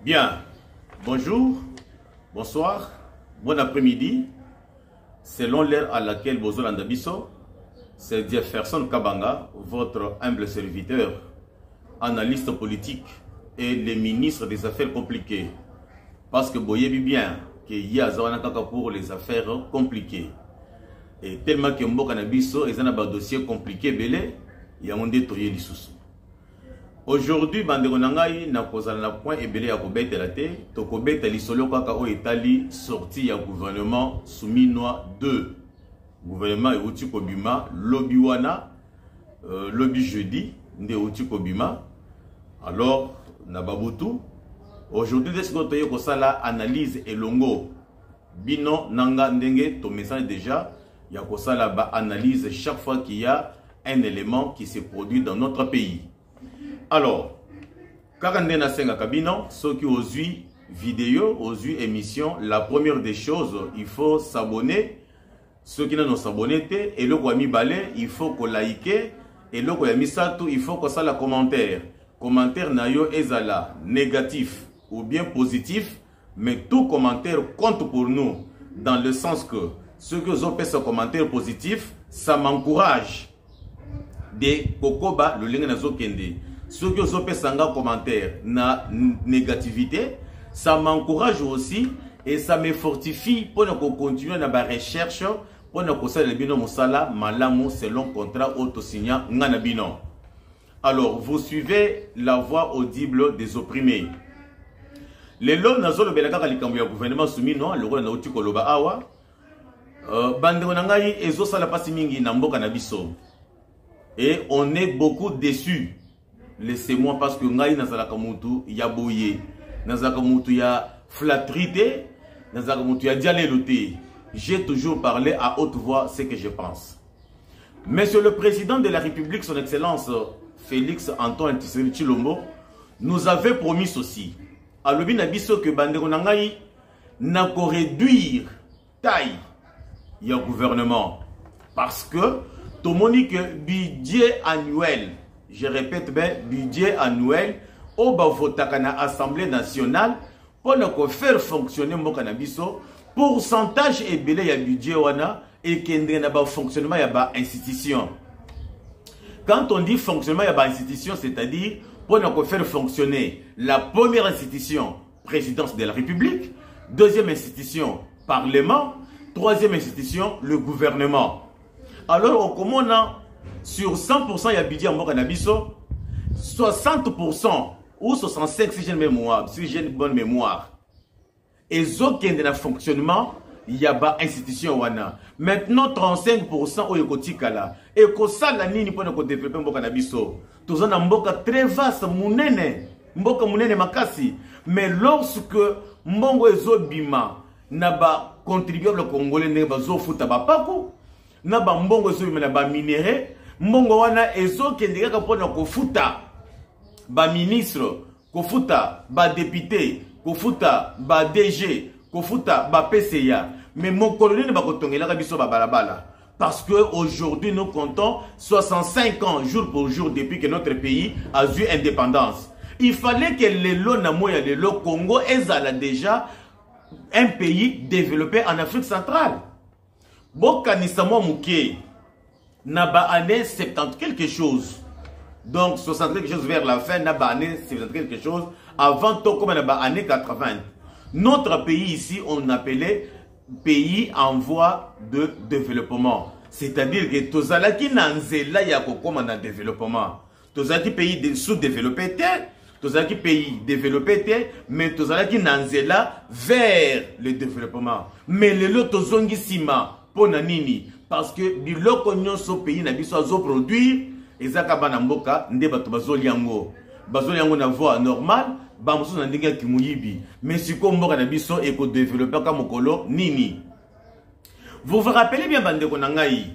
Bien, bonjour, bonsoir, bon après-midi. Selon l'heure à laquelle vous êtes Bisso, c'est Jefferson Kabanga, votre humble serviteur, analyste politique et le ministre des Affaires compliquées. Parce que vous voyez bien qu'il y a pour les affaires compliquées. Et tellement que Mboka Bisso est un dossier compliqué, il y a un détourné sous. Aujourd'hui, bandeko nangai na kozala na point ebele ya kobeta la te, to kobeta lisolo kaka o etali sorti ya gouvernement Souminois 2. Gouvernement euti kobima lobby wana lobby jeudi nde euti kobima. Alors na babutu aujourd'hui dès que toye ko sala analyse elongo bino nanga ndenge to message déjà ya ko sala ba analyse chaque fois qu'il y a un élément qui se produit dans notre pays. Alors, quand on est à Kabino, ceux qui ont vu vidéo, ont vu émission, la première des choses, il faut s'abonner. Ceux qui n'ont pas s'abonné, et le quoi mi balai, il faut qu'on like, et le quoi mi ça tout, il faut qu'on ça la commentaire. Commentaire nayo ezala négatif ou bien positif, mais tout commentaire compte pour nous, dans le sens que ceux qui ont fait ce commentaire positif, ça m'encourage. De kokoba le linga nazo kende. Ceux qui ont fait un commentaire na négativité, ça m'encourage aussi et ça me fortifie pour nous continuer dans la recherche pour nous faire le bino musala malamu selon contrat auto-signant ngana bino. Alors, vous suivez la voix audible des opprimés. Les lois nazolo belaka likambo ya gouvernement Souminois le roi na uti koloba awa bande ngai ezo sala pasi mingi na mboka na biso. Et on est beaucoup déçus. Laissez-moi parce que ngai nazalaka mutu ya boye, nazalaka mutu ya flatterie, nazalaka mutu ya dialeloté. J'ai toujours parlé à haute voix ce que je pense. Monsieur le président de la République, son excellence Félix Antoine Tshisekedi Tshilombo, nous avait promis ceci. À l'obi na biso que bandeko nangai na ko réduire taille ya gouvernement parce que tout le monde dit que budget annuel, je répète bien, budget annuel, au Bavotaka na Assemblée nationale, pour nous faire fonctionner mon cannabiso, pourcentage et belé ya budget wana et qu'il y a fonctionnement ya ba institution. Quand on dit fonctionnement ya ba institution, c'est-à-dire pour nous faire fonctionner la première institution, présidence de la République, deuxième institution, parlement, troisième institution, le gouvernement. Alors, comme on a sur 100% il y a budget en Mokanabiso, 60% ou 65% si j'ai une mémoire, si j'ai une bonne mémoire, et aucun de fonctionnement, il y a pas institution wana. Maintenant 35% au Yokotikala. Et que ça la nini pour nous développer Mokanabiso. Tous en mboka très vaste, mounene, mboka mounene makasi. Mais lorsque mbongo ezobima n'a pas contribué le Congolais ne ba zo futa ba pako. Na ba mbongo so na ba minéré mbongo wana ezo kendeka kapona ko futa ba ministre ko futa ba député ko futa ba DG ko futa ba PCA mais mon colonel ne ba ko tongela ka biso ba balabala parce que aujourd'hui nous comptons 65 ans jour pour jour depuis que notre pays a eu indépendance. Il fallait que les lots na moya le Congo ezala déjà un pays développé en Afrique centrale. Bokanisa mo muke na ba année 70 quelque chose. Donc 60 quelque chose vers la fin na ba année 70 quelque chose avant to comme na ba année 80. Notre pays ici on appelait pays en voie de développement. C'est-à-dire que tozalaki na nzela ya ko comme na développement. Tozalaki pays sous-développé tozalaki pays développé mais tozalaki na nzela vers le développement. Mais le lot tozongi sima pona nini parce que biloko nyonso pays na biso azo produire ezaka bana mboka nde bato bazoliango na voie normale ba musu na ndenge kimuyibi mais siko mboka na biso eko développer ka mokolo nini. Vous vous rappelez bien bandeko nangai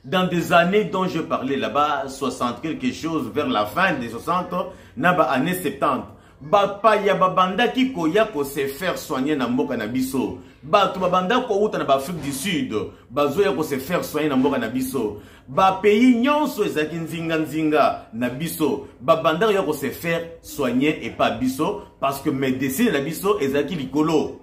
dans des années dont je parlais là-bas 60 quelque chose vers la fin des 60 na ba années 70 bapaya babandaki koya ko se faire soigner na mboka na biso. Bato babanda ko uta na Afrique du Sud, bazoya ko se faire soigner na mboka na biso. Ba pays nyonso ezaki nzinga na biso, babanda ko se faire soigner et pas biso parce que médecine na biso ezaki likolo.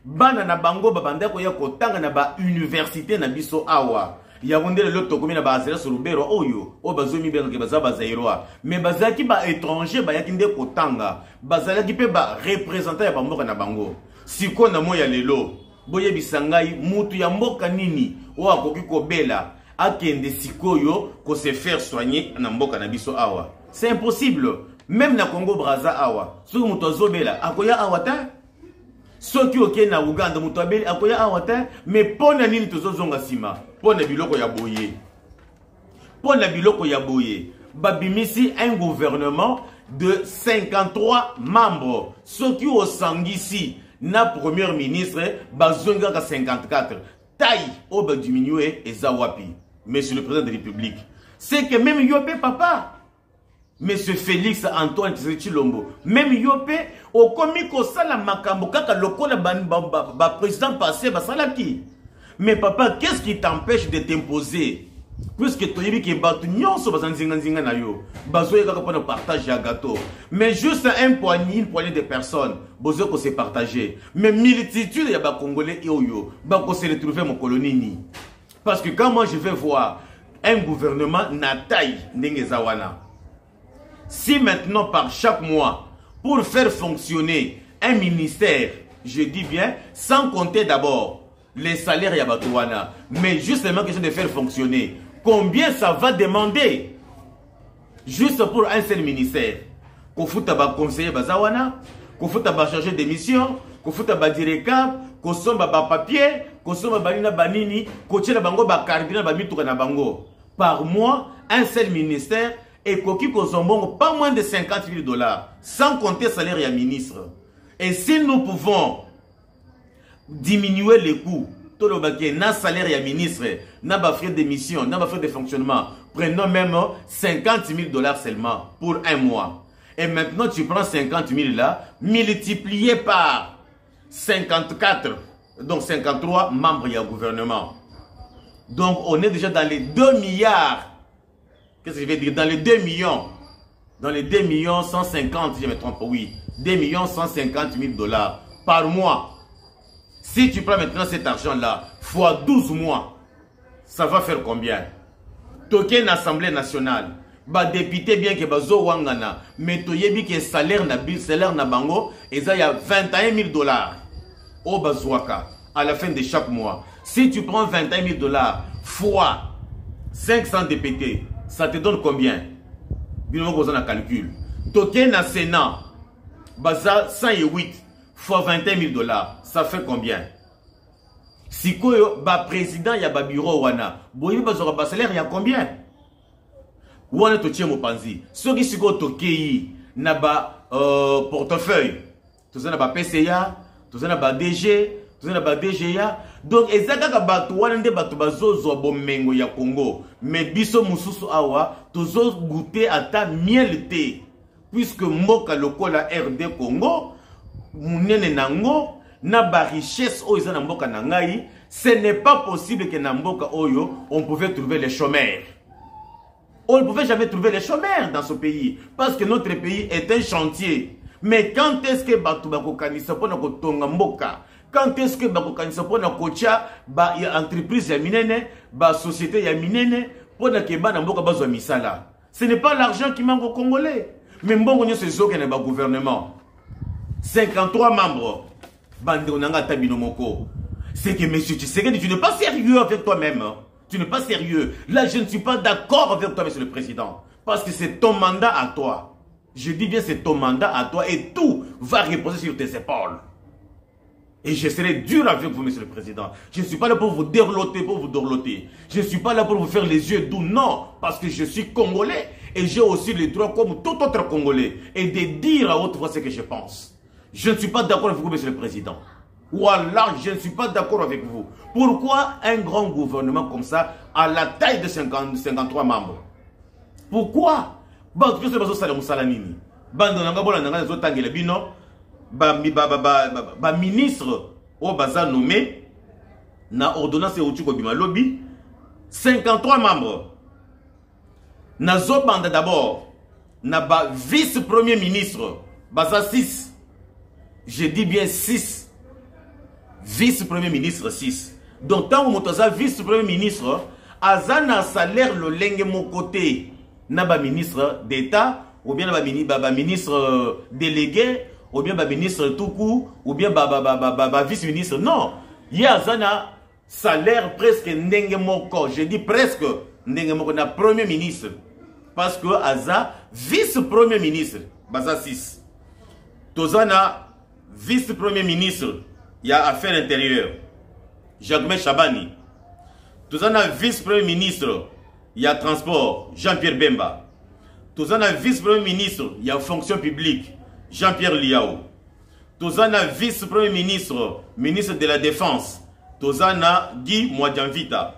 Bana na bango babanda ko ya kotanga na ba université na biso awa. Yaoundé le loto comme na ba azela surubero oyo o bazomi beno ke baza bazairwa mais bazaki ba étranger ba yakinde kotanga bazalaki pe ba représentant ya ba mboka na bango siko na moya lelo boye bisangai mutu ya mboka nini o akoki kobela akende sikoyo ko se faire soigner na mboka na biso awa. C'est impossible. Même na Congo Brazza awa so mutu azobela akoya awa ta soki oke na Uganda mutu abeli akoya awa ta mais pona nini tozozonga sima pona biloko ya boye. Pona biloko ya boye babimisi un gouvernement de 53 membres soki osangisi na premier ministre bazonga ka 54 taille au ba diminuer eza wapi. Monsieur le président de la République, c'est que même Yopé papa Monsieur Félix Antoine Tshisekedi, même Yopé, au comico sala makambo kaka lokola ba président passé basalaki. Mais papa, qu'est-ce qui t'empêche de t'imposer? Puisque tu as dit que batu nyonso bazanzinga na yo, bazoye kaka pona partage ya gâteau. Mais juste une poignée de personnes, bozo ko se partager. Mais multitude ya ba congolais yo, ba ko se retrouver mon colonie. Parce que quand moi je vais voir un gouvernement na taille ndenge zawana. Si maintenant par chaque mois, pour faire fonctionner un ministère, je dis bien, sans compter d'abord les salaires yabatouana, mais justement question de faire fonctionner, combien ça va demander juste pour un seul ministère? Kofuta ba conseiller bazawana, kofuta ba chargé de mission, kofuta ba directeur, kosomba ba papier, kosomba balina banini, kochela bango ba cardinal ba mituka na bango. Par mois, un seul ministère et Koki Kozombongo, pas moins de 50 000 $, sans compter salaire et ministre. Et si nous pouvons diminuer les coûts, tout le baquet, na salaire et ministre, na ba frais de mission, na ba frais de fonctionnement, prenons même 50 000 $ seulement pour un mois. Et maintenant, tu prends 50 000 là, multiplié par 54, donc 53 membres du gouvernement. Donc, on est déjà dans les 2 milliards. Qu'est-ce que je vais dire? Dans les 2 millions. Dans les 2 millions 150, si je me trompe, oui. 2 millions 150 000 $ par mois. Si tu prends maintenant cet argent-là, fois 12 mois, ça va faire combien? Token Assemblée nationale. Ba député bien que bazo wangana. Mais toyebi que salaire na bango, et ça y a 21 000 $. Au bazouaka. À la fin de chaque mois. Si tu prends 21 000 $ fois 500 députés, ça te donne combien? Bien on a calcul. Token na Sénat, baza 108 fois 21 000 $, ça fait combien? Si koyo ba président ya ba bureau wana, boye bazora ba salaire ya combien? Wana to tie mo panzi. Soki siko tokei na ba portefeuille. Tozana ba PCA, tozana ba DG, tozana ba DGA. Donc ezaka bato wana nde bato bazozo bomengo ya Congo. Mais biso mususu awa tozo goûter ata miel te. Puisque mboka lokola RD Congo, munene nango na ba richesse oyo na mboka na ngai, ce n'est pas possible que na mboka oyo on pouvait trouver les chômeurs. On ne pouvait jamais trouver les chômeurs dans ce pays parce que notre pays est un chantier. Mais quand est-ce que bato bakokanisa pona kotonga mboka? Quand est-ce que bakokanisa pona kocha ba ya entreprise ya minene, ba société ya minene pona ke bana mboka bazwa misala? Ce n'est pas l'argent qui manque aux Congolais. Mais mbongo nyo sezo ke na ba gouvernement. 53 membres. Bande onanga tabino moko. C'est que monsieur Tshisekedi, tu n'es pas sérieux avec toi-même. Tu n'es pas sérieux. Là, je ne suis pas d'accord avec toi, monsieur le président. Parce que c'est ton mandat à toi. Je dis bien c'est ton mandat à toi et tout va reposer sur tes épaules. Et je serai dur avec vous, monsieur le président. Je ne suis pas là pour vous dérouloter, Je ne suis pas là pour vous faire les yeux doux, non. Parce que je suis congolais et j'ai aussi le droit comme tout autre congolais et de dire à haute voix ce que je pense. Je ne suis pas d'accord avec vous, monsieur le président. Voilà, je ne suis pas d'accord avec vous. Pourquoi un grand gouvernement comme ça, à la taille de 53 membres? Pourquoi? bando nanga bola nanga zo tangela bino ba ministre o baza nommé na ordonnance Otuko bima lobby 53 membres. Nazo banda d'abord na ba vice-premier ministre baza 6. Je dis bien 6. Vice-premier ministre 6. Donc tant que vice-premier ministre azana salaire le lenge mon côté na ba ministre d'État ou bien ba ministre délégué ou bien ba ministre tout court ou bien ba vice-ministre. Non, il y a azana salaire presque ndenge moko. Je dis presque ndenge moko na premier ministre parce que aza vice-premier ministre baza 6. Tozana vice-premier ministre il y a affaires intérieures Jacques Chabani. Tozana vice-premier ministre, il y a transport, Jean-Pierre Bemba. Tozana vice-premier ministre, il y a fonction publique, Jean-Pierre Liao. Tozana vice-premier ministre, ministre de la Défense, Tozana Guy Mwadjanvita.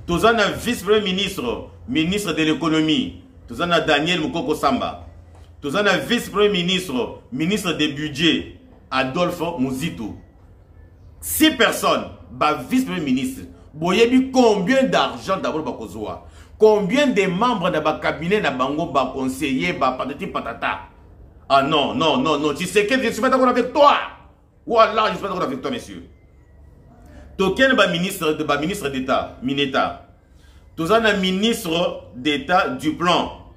Tozana vice-premier ministre, ministre de l'économie, Tozana Daniel Mukoko Samba. Tozana vice-premier ministre, ministre des budgets, Adolphe Mouzitou. 6 personnes, vice-premier ministre. Boyebi combien d'argent d'abord bakozoa? Combien de membres de ba cabinet na bango ba conseiller ba patati patata? Ah non, non, non, non, tu sais que je ne suis pas d'accord avec toi. Voilà, je ne suis pas d'accord avec toi, monsieur. Token ministre d'État, Mineta. Tozana ministre d'État du plan,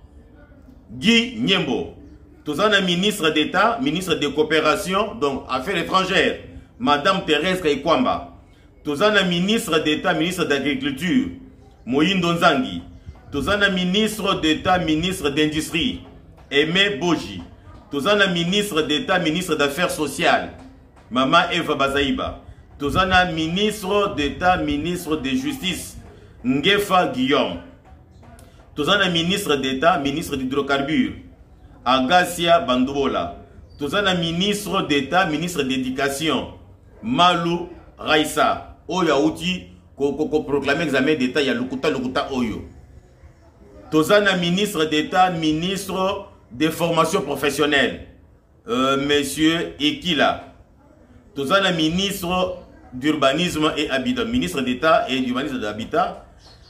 Guy Nyembo. Tozana ministre d'État, ministre de coopération, donc affaires étrangères, Madame Thérèse Kaikwamba. Tozana ministre d'État, ministre d'Agriculture, Moïndo Nzangi. Tozana ministre d'État, ministre d'Industrie, Aimé Boji. Tozana ministre d'État, ministre d'Affaires sociales, Mama Eva Bazaïba. Tozana ministre d'État, ministre de Justice, Ngefa Guillaume. Tozana ministre d'État, ministre d'Hydrocarbures, Agasia Bandoubola. Tozana ministre d'État, ministre d'Éducation, Malou Raissa. Oya outi ko proclamer examen d'état ya lukuta oyo. Tozana ministre d'état, ministre de formation professionnelle, monsieur Ekila. Tozana ministre d'urbanisme et habitat, ministre d'état et d'urbanisme et d'habitat,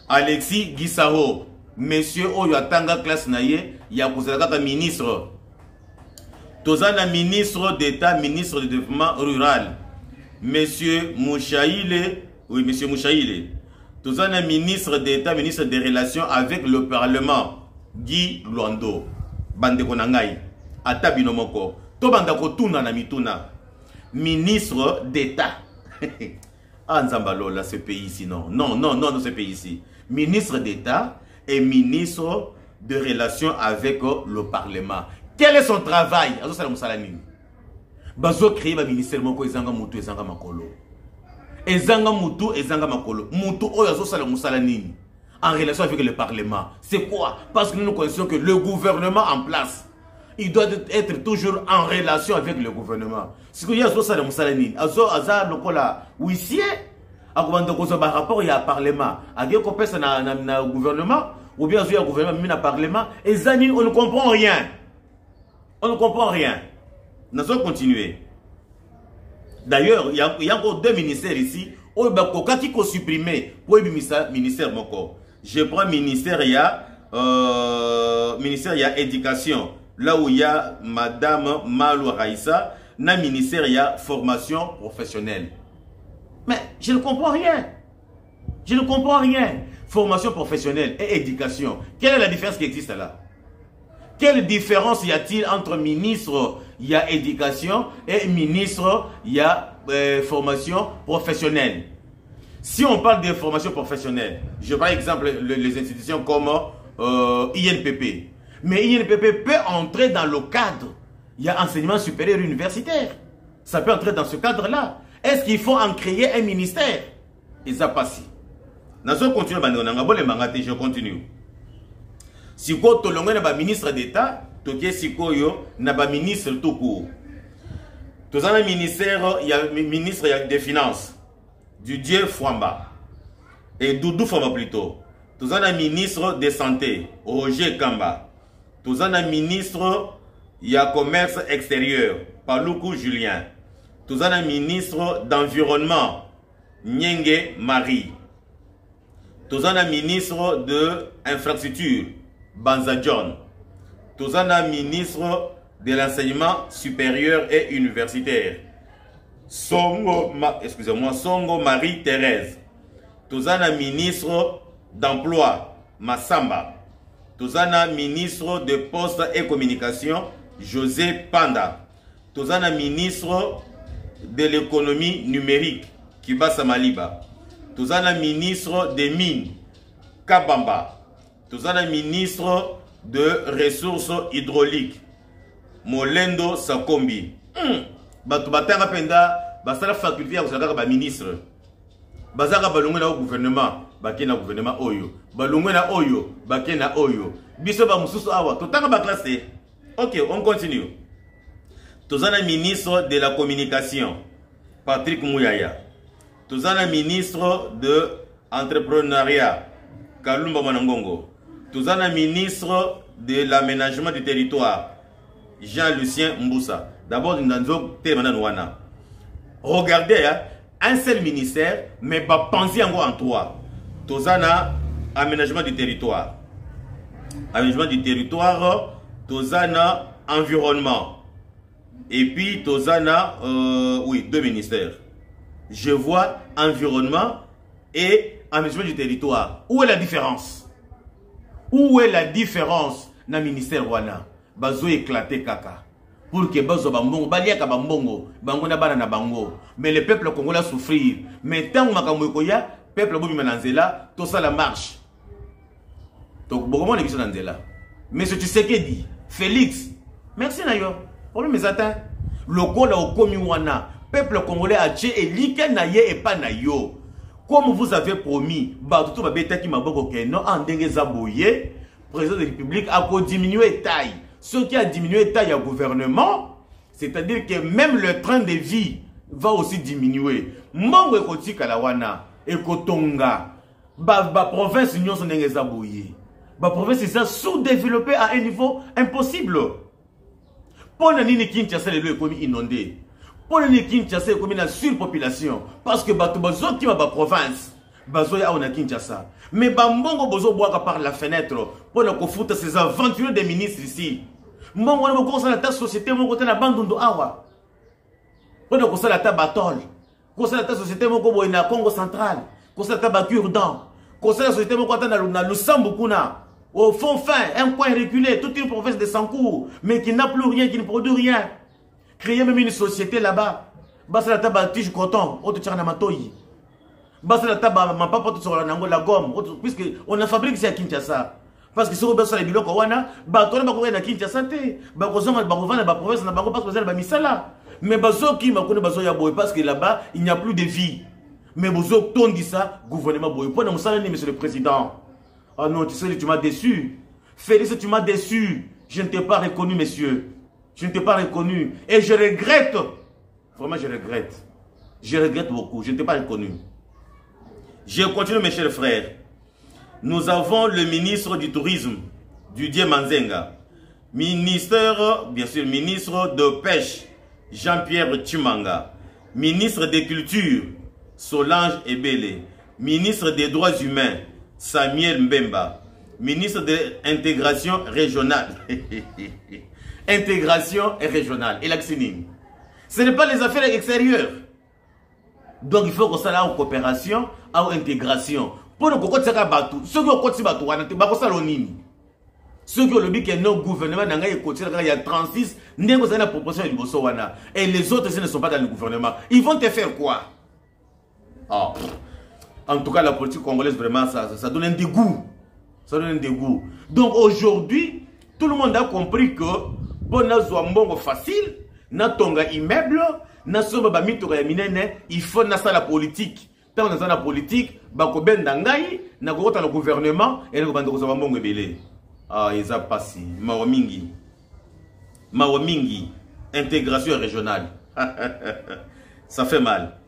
Alexis Guissaro. Monsieur oyo atanga classe naye ya kozalaka ministre. Tozana ministre d'état, ministre de développement rural, monsieur Mouchaïle, oui, monsieur Mouchaïle. Tozana ministre d'État, ministre des Relations avec le Parlement, Guy Luando. Bande konangai, atabino moko. To banda ko tuna na mituna. Ministre d'État. Anzambalola, ce pays ici, non. Non, non, non, ce pays ici. Ministre d'État et ministre de Relations avec le Parlement. Quel est son travail? Bazo créé ba ministère moko ezanga mutu ezanga makolo. Ezanga mutu ezanga makolo. Mutu oyo azo sala musala nini en relation avec le parlement. C'est quoi? Parce que nous connaissons que le gouvernement en place, il doit être toujours en relation avec le gouvernement. Si il y a azo sala musala nini, azo aza lokola huissier, akobanda kozo ba rapport ya parlement. Age ko pesa na gouvernement ou bien azo ya gouvernement mi na parlement, ezani on ne comprend rien. On ne comprend rien. Nous allons continuer. D'ailleurs, il y a encore 2 ministères ici. Qui sont supprimés pour le ministère Moko. Je prends ministère, il y a éducation. Là où il y a Madame Malou Raissa, dans le ministère, il y a formation professionnelle. Mais je ne comprends rien. Je ne comprends rien. Formation professionnelle et éducation. Quelle est la différence qui existe là? Quelle différence y a-t-il entre ministre, il y a éducation, et ministre, il y a formation professionnelle? Si on parle de formation professionnelle, je prends exemple les institutions comme INPP. Mais INPP peut entrer dans le cadre. Il y a enseignement supérieur universitaire. Ça peut entrer dans ce cadre-là. Est-ce qu'il faut en créer un ministère? Et ça passe. Je continue. Si vous avez un ministre d'État, vous avez un ministre tout court. Vous avez un ministère, il y a un ministre des Finances, Didier Fouamba, et Doudou Fouamba plutôt. Vous avez un ministre de Santé, Roger Kamba. Vous avez un ministre il y a commerce extérieur, Paluku Julien. Nous avons un ministre d'environnement, Nyenge Marie. Nous avons un ministre de l'infrastructure, Banza John. Nous avons un ministre de l'enseignement supérieur et universitaire, Songo Marie-Thérèse. Nous avons un ministre d'emploi, Massamba. Nous avons un ministre de Poste et Communication, José Panda. Nous avons un ministre de l'économie numérique, Kibasa Maliba. Nous avons un ministre des mines, Kabamba. Nous avons un ministre de ressources hydrauliques, Molendo Sakombi. Batu batanga penda, basala faculté ya kusaka ba ministre. Bazaka balongwe na gouvernement, bakena gouvernement oyo. Balongwe na oyo, bakena oyo. Biso ba mususu awa, totanga ba classe. OK, on continue. Nous avons un ministre de la communication, Patrick Mouyaya. Nous avons un ministre de l'entrepreneuriat, Kalumba Manangongo. Nous avons un ministre de l'aménagement du territoire, Jean-Lucien Mboussa. D'abord, nous avons regardez, un seul ministère, mais pensez en trois. Nous avons aménagement du territoire. Aménagement du territoire, nous avons environnement. Et puis, nous avons, oui, deux ministères. Je vois environnement et aménagement du territoire. Où est la différence? Où est la différence dans le ministère Wana? Bazo éclaté kaka. Pour que bazo bambongo, baliaka bambongo, bango na bana na bango. Mais le peuple congolais souffrir. Mais tant que makamokoya, peuple bobi mananzela, tout ça la marche. Donc, beaucoup de gens là. Mais ce tu sais que dit, Félix, merci nayo. Problème est atteint. Le col au Komiwana, peuple congolais a tué et l'Ike naye et pas nayo. Comme vous avez promis, Badutu Babeta qui m'a dit non, en Dengezaboye, président de la République a diminué taille. Ce qui a diminué taille au gouvernement, c'est-à-dire que même le train de vie va aussi diminuer. Mongo Ekoti Kalawana, Ekotonga, ba province Union son Dengezaboye. Ba province est sous-développée à un niveau impossible. Pour nini Kinshasa les lieux inondés. Pour nini Kinshasa comme une surpopulation parce que bato bazo qui ma province bazo ya on Kinshasa. Mais bambongo bozo boaka par la fenêtre pour ne foutre ces aventuriers des ministres ici. Mbongo on ko sa ta société mon côté na bandundu awa. Pour ne ko sa ta batol. Ko sa ta société mon ko boina Congo central. Ko sa ta Bakurdan. Ko sa société mon côté na Lusambu kuna. Au fond fin, un coin reculé, toute une province de Sankour, mais qui n'a plus rien, qui ne produit rien. Créer même une société là-bas. Basta la taba tige coton, autre tchana matoyi. Basta la taba ma papa tout sur la gomme, puisque on a fabriqué ça à Kinshasa. Parce que si on a les biloko wana, ba tona ba ko na Kinshasa te, ba ko zoma ba ko vana ba province na bango parce que ba misala. Mais bazo ki ma ko bazo ya boy parce que là-bas, il n'y a plus de vie. Mais bozo tondi ça, gouvernement boy. Pour na musala ni monsieur le président. Oh non, tu sais, tu m'as déçu. Félix, tu m'as déçu. Je ne t'ai pas reconnu, messieurs. Je ne t'ai pas reconnu. Et je regrette. Vraiment, je regrette. Je regrette beaucoup. Je ne t'ai pas reconnu. Je continue, mes chers frères. Nous avons le ministre du Tourisme, Didier Manzenga. Ministère, bien sûr, ministre de Pêche, Jean-Pierre Tchumanga. Ministre des Cultures, Solange Ebele. Ministre des Droits Humains, Samuel Mbemba, ministre de l'intégration régionale. Intégration régionale. Et l'accéning. Ce n'est pas les affaires extérieures. Donc il faut que ça ait en coopération, en intégration. Pour nous, ceux qui ont ceux qui ont ceux qui ont le but que nos gouvernements il y a 36 proportion de et les autres ne sont pas dans le gouvernement. Ils vont te faire quoi? Oh. En tout cas, la politique congolaise, vraiment, ça donne un dégoût. Ça donne un dégoût. Donc aujourd'hui, tout le monde a compris que pour nous facile, na tonga immeuble, na soba ba mitoka ya minene, il faut na la politique. Tant dans la politique, ba ko benda ngai, na ko ta le gouvernement et na ko banda ko sa mbongo belé. Ah, ils a passé. Mawamingi. Mawamingi. Intégration régionale. Ça fait mal.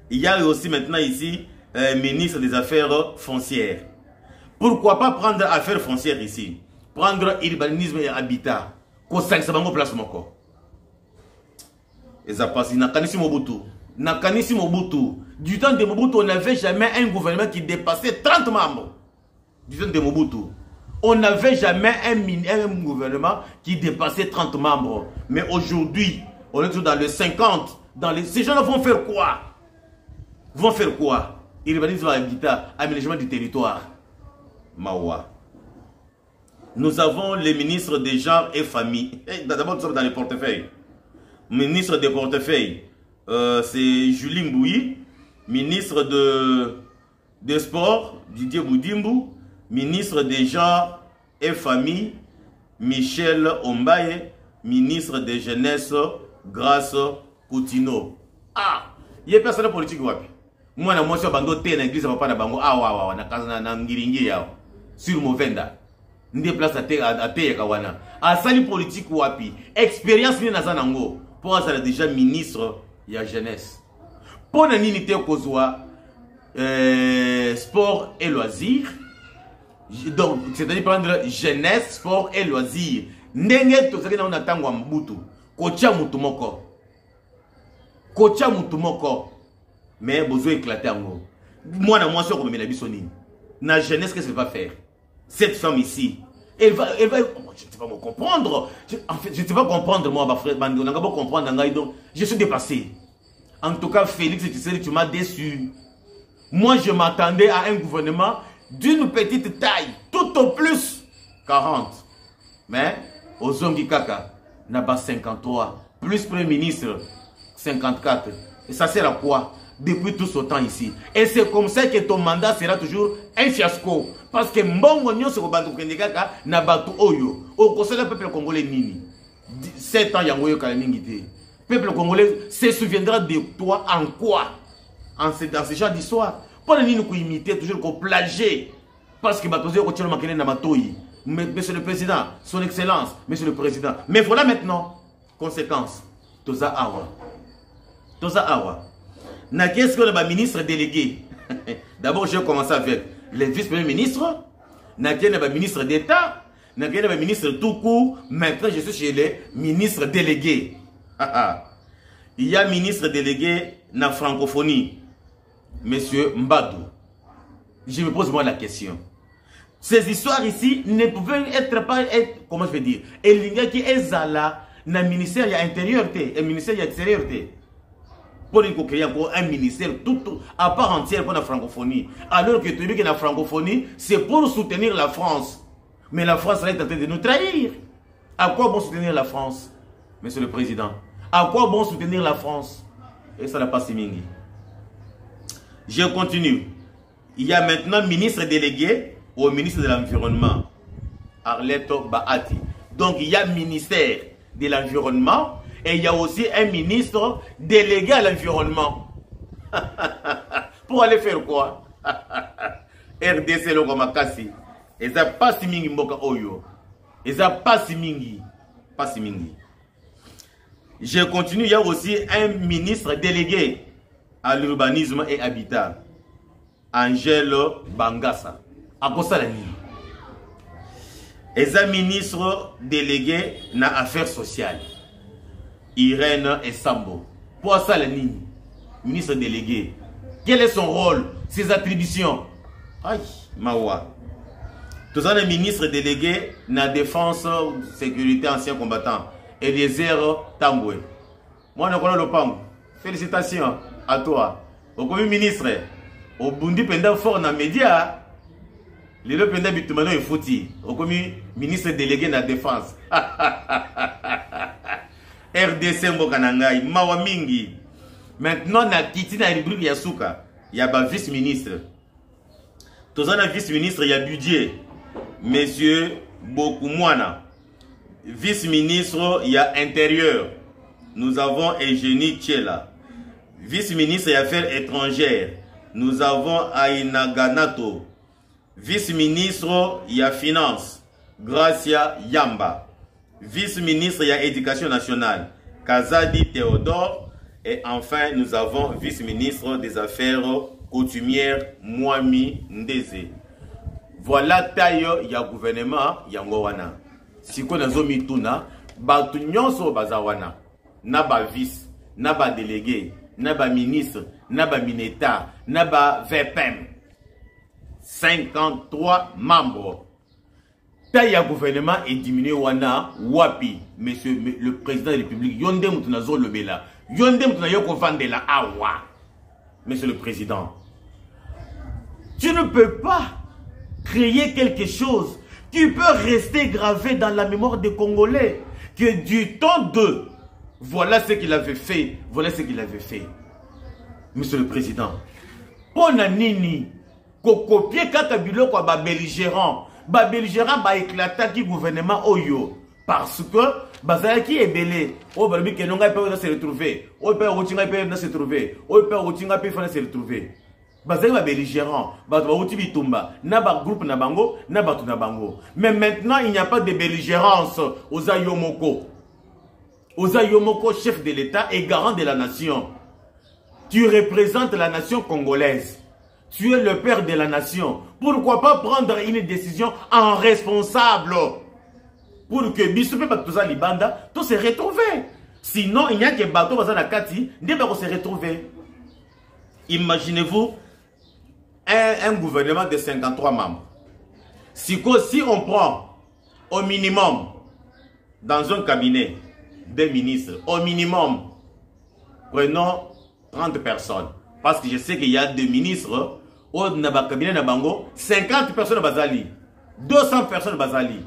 Il y a aussi maintenant ici ministre des Affaires foncières. Pourquoi pas prendre affaires foncières ici? Prendre urbanisme et habitat. ko sangisa bango place moko. Eza passe nakanisi Mobutu. Nakanisi Mobutu. Du temps de Mobutu, on n'avait jamais un gouvernement qui dépassait 30 membres. Du temps de Mobutu, on n'avait jamais un gouvernement qui dépassait 30 membres. Mais aujourd'hui, on est toujours dans les 50. Ces gens-là vont faire quoi? Vont faire quoi? Urbanisme, habitat, aménagement du territoire. Mawa. Nous avons les ministres des genres et familles. D'abord, nous sommes dans les portefeuilles. Ministre des portefeuilles, c'est Julie Mbouyi. Ministre des sports, Didier Boudimbu. Ministre des genres et familles, Michel Ombaye. Ministre des jeunesse, Grâce Coutinho. Ah, il y a personne politique. Moi, je suis bando té na église papa na bango awa na ngiringi yao sur movenda. Ndi place à té kawana. Asali politique wapi? Expérience ni nazana ngo. Pour ça déjà ministre ya jeunesse. Pour na nini té kozwa sport et loisirs. Donc c'est-à-dire prendre jeunesse, sport et loisirs. Ndenge to sakina na tangwa mbutu. Kocha mutu moko. Kocha mutu moko. Mais besoin éclater en gros. Moi, je suis comme Bisonine. La jeunesse, qu'est-ce qu'elle va faire? Cette femme ici, elle va je ne sais pas me comprendre. En fait, je ne sais pas comprendre, moi, ma frère, je ne sais pas comprendre. Donc, je suis dépassé. En tout cas, Félix, tu m'as déçu. Moi, je m'attendais à un gouvernement d'une petite taille, tout au plus 40. Mais, aux Zongi Kaka, n'a pas 53. Plus Premier ministre, 54. Et ça sert à quoi? Depuis tout ce temps ici. Et c'est comme ça que ton mandat sera toujours un fiasco. Parce que mbongo nyonso ko bantu kendekaka na batu oyo. Au conseil du peuple congolais nini. 7 ans yangoyo kala mingi. Peuple congolais se souviendra de toi en quoi? Dans ce genre d'histoire. Pour ne nous imiter toujours qu'on plager. Parce que batu oyo ko tshelo makene na matoyi. Monsieur le président, son excellence, monsieur le président. Mais voilà maintenant conséquence. Toza awa. Toza awa. Qu'est-ce que le ministre délégué? D'abord, je vais commencer avec les vice-premiers ministres. Le ministre d'État. Le ministre tout court. Maintenant, je suis chez les ministres délégués. Il y a ministre délégué na francophonie. Monsieur Mbadou. Je me pose moi la question. Ces histoires ici ne pouvaient pas être, comment je vais dire, il y a qui est là, dans le ministère intérieur, et le ministère extérieur. Pour créer encore un ministère tout à part entière pour la francophonie. Alors que tu dis que la francophonie, c'est pour soutenir la France. Mais la France est en train de nous trahir. À quoi bon soutenir la France, monsieur le président? À quoi bon soutenir la France? Et ça n'a pas si mingi. Je continue. Il y a maintenant ministre délégué au ministre de l'Environnement, Arleto Bahati. Donc il y a ministère de l'Environnement. Et il y a aussi un ministre délégué à l'environnement. Pour aller faire quoi? RDC le Gomakasi. Et ça pas si mingi mboka oyo. Et ça pas si mingi. Pas si mingi. Je continue, il y a aussi un ministre délégué à l'urbanisme et habitat. Angèle Bangassa. À quoi ça la nuit? Et un ministre délégué à affaires sociales. Irène Essambo. Pour ça, la ligne. Ministre délégué. Quel est son rôle? Ses attributions? Aïe, Mawa. Tout ça, le ministre délégué na défense, sécurité, ancien combattant. Et des airs Tamboué. Moi, je connais le PAM. Félicitations à toi. Au premier ministre, au Bundi pendant fort dans les médias, le pendant bitumano est foutu. Au premier ministre délégué na défense. RDC Mbokanangai, Mawa Mingi. Maintenant, na kiti na rubrique Yasuka, il y a vice-ministre. Tous les vice-ministres, il y a budget. Monsieur Bokoumouana. Vice-ministre, il y a intérieur. Nous avons Eugénie Tchela. Vice-ministre des Affaires étrangères. Nous avons Aina Ganato. Vice-ministre, il y a Finance. Gracia Yamba. Vice-ministre, il y a Éducation nationale. Kazadi Théodore. Et enfin, nous avons vice-ministre des Affaires coutumières, Mwami Ndeze. Voilà taille, il y a gouvernement, il y a Ngowana. Si on a zomi tuna, batu nyonso bazawana na ba vice na ba délégué na ba ministre na ba mineta na ba VPM 53 membres. Taille gouvernement est diminué wana wapi monsieur le président de la République yonde mutunazo lobela yonde mutunayo ko vandela awa. Monsieur le président, tu ne peux pas créer quelque chose qui peut rester gravé dans la mémoire des Congolais que du temps de voilà ce qu'il avait fait, voilà ce qu'il avait fait. Monsieur le président, pona nini ko copier kaka biloko ba belligérant ba éclata qui gouvernement oyo parce que bazalaki ebele o balobi ke nonga pe se retrouver o pe otinga pe na se trouver o pe otinga pe fa se retrouver bazalaki ba belligérant ba uti bitumba na ba groupe na bango na batu na bango. Mais maintenant il n'y a pas de belligérance aux Ayomoko. Aux Ayomoko, chef de l'État et garant de la nation. Tu représentes la nation congolaise. Tu es le père de la nation. Pourquoi pas prendre une décision en responsable pour que Bissoupe Batoza Libanda tout se retrouve. Sinon, il n'y a que Bato Bazana Kati, ne va se retrouver. Imaginez-vous un gouvernement de 53 membres. Si on prend au minimum dans un cabinet des ministres, au minimum, prenons 30 personnes. Parce que je sais qu'il y a des ministres, au cabinet Nabango, 50 personnes Bazali, 200 personnes Bazali.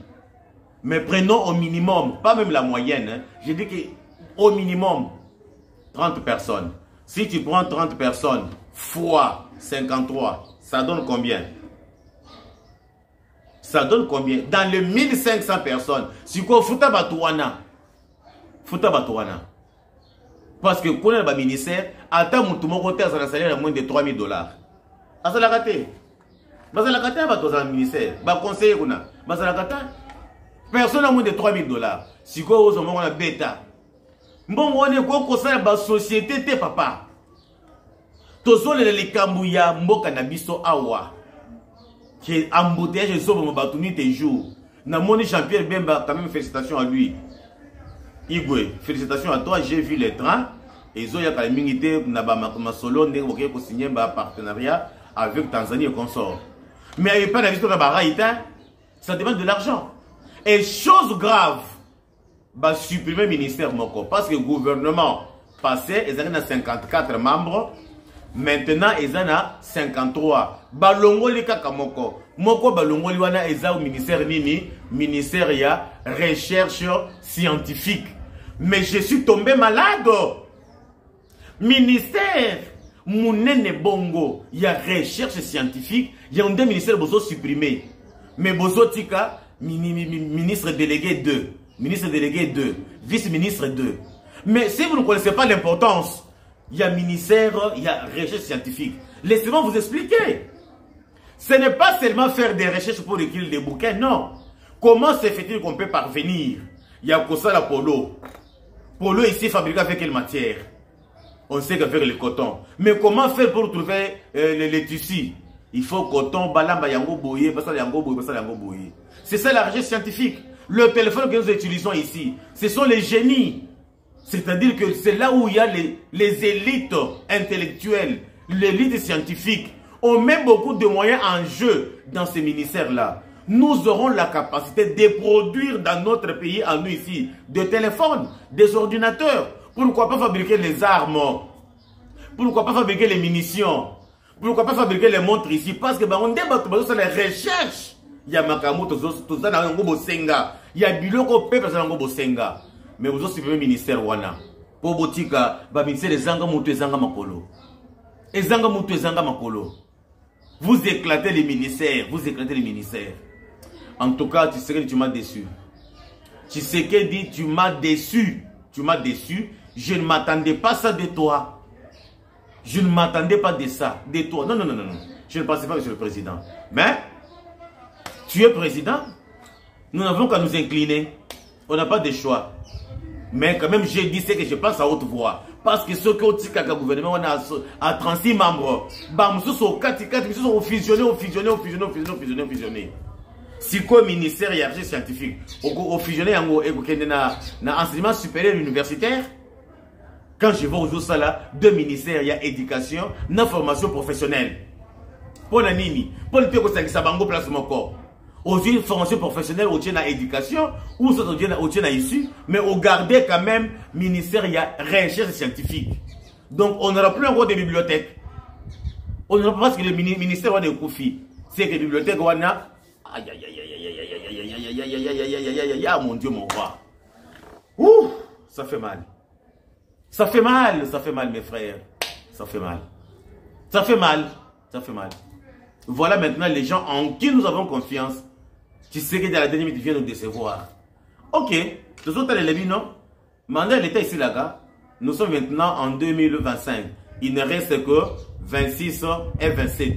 Mais prenons au minimum, pas même la moyenne, hein. Je dis qu'au minimum, 30 personnes. Si tu prends 30 personnes fois 53, ça donne combien? Ça donne combien? Dans les 1500 personnes, si on fout à Batouana, parce que quand on a un ministère, attends mon tout mon côté à un salaire à moins de $3000. À ça la raté. Mais ça la raté à un ministère. Bah conseiller qu'on a. Mais ça la raté. Personne à moins de $3000. Si quoi aux hommes on a bêta. Bon on est quoi qu'on sait la société te papa. Tozo les kambouya mboka na biso awa. Qui embouteillage et sauve mon batouni tes jours. Na moni Jean-Pierre Bemba quand même félicitations à lui. Igwe, félicitations à toi, j'ai vu les trains. Et Zoya Kalimingité, Nabama Solo, Négoké, pour signer un partenariat avec Tanzanie et consort. Mais il n'y a pas d'avis sur la baraïta, ça demande de l'argent. Et chose grave, bah, supprimer le ministère Moko. Parce que le gouvernement passé, ils en ont 54 membres. Maintenant, ils en ont 53. Balongo li kaka moko. Moko balongo li wana eza au ministère nini? Ministère ya recherche scientifique. Mais je suis tombé malade. Ministère Mounene Bongo, il y a recherche scientifique, il y a un des ministères bozo supprimé. Mais bozo tika ministre délégué 2, ministre délégué 2, vice-ministre 2. Mais si vous ne connaissez pas l'importance, il y a ministère, il y a recherche scientifique. Laissez-moi vous expliquer. Ce n'est pas seulement faire des recherches pour écrire des bouquins, non. Comment se fait-il qu'on peut parvenir? Il y a Kosa la polo. Polo ici fabriqué avec quelle matière? On sait qu'avec le coton. Mais comment faire pour trouver les tissus? Il faut coton, balamba yango boye, basal yango boye, basal yango boye. C'est ça la recherche scientifique. Le téléphone que nous utilisons ici, ce sont les génies. C'est-à-dire que c'est là où il y a les élites intellectuelles, l'élite scientifique. On met beaucoup de moyens en jeu dans ces ministères-là. Nous aurons la capacité de produire dans notre pays, en nous ici, des téléphones, des ordinateurs. Pourquoi pas fabriquer les armes? Pourquoi pas fabriquer les munitions? Pourquoi pas fabriquer les montres ici? Parce que on débat sur les recherches. Il y a Makamoto, tout ça dans le Senga. Il y a Biloko Pepe dans le Senga. Mais vous aussi, le ministère Wana. Pour Botika, le ministère des Zanga Moutou et Zanga Makolo. Et Zanga Moutou et Zanga Makolo. Vous éclatez les ministères. Vous éclatez les ministères. En tout cas, tu sais que tu m'as déçu. Tu sais que dit, tu m'as déçu. Tu m'as déçu. Je ne m'attendais pas ça de toi. Je ne m'attendais pas de ça. De toi. Non, non, non, non, non. Je ne pensais pas, monsieur le président. Mais, tu es président. Nous n'avons qu'à nous incliner. On n'a pas de choix. Mais quand même, j'ai dit ce que je pense à haute voix. Parce que ceux qui ont dit que le gouvernement, on a 36 membres. Bah, nous sommes 4, nous sommes fusionnés. Si quoi ministère hiérarchie scientifique, au fusionner na enseignement supérieur universitaire, quand je vois aujourd'hui ça là, deux ministères, il y a éducation, na formation professionnelle. Pour la nini, pour le temps que ça bango place mon corps. Aujourd'hui, formation professionnelle, au na éducation, ou ça au na issue, mais au garder quand même ministère, il y a recherche scientifique. Donc on n'aura plus encore de bibliothèques. On n'aura pas parce que le ministère a des conflits. C'est que les bibliothèques, on a. Aïe, aïe, aïe, aïe, aïe, aïe, aïe, aïe, aïe, aïe, aïe, aïe, aïe, aïe, mon Dieu, mon roi. Ouh, ça fait mal. Ça fait mal, mes frères. Ça fait mal. Ça fait mal. Ça fait mal. Voilà maintenant les gens en qui nous avons confiance. Tu sais que dans la dernière minute, ils viennent nous décevoir. Ok, les autres, les non. Mandat l'État ici, là-bas. Nous sommes maintenant en 2025. Il ne reste que 26 et 27.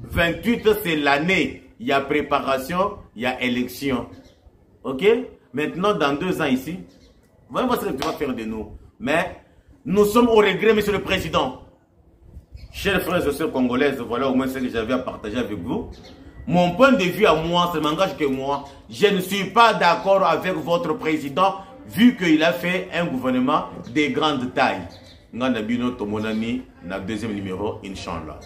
28, c'est l'année. Il y a préparation, il y a élection. Ok? Maintenant, dans 2 ans ici, voyons voir ce que tu vas faire de nous. Mais nous sommes au regret, monsieur le président. Chers frères et sœurs congolaises, voilà au moins ce que j'avais à partager avec vous. Mon point de vue à moi, ça m'engage que moi. Je ne suis pas d'accord avec votre président, vu qu'il a fait un gouvernement de grande taille. Nous avons un deuxième numéro, Inch'Allah.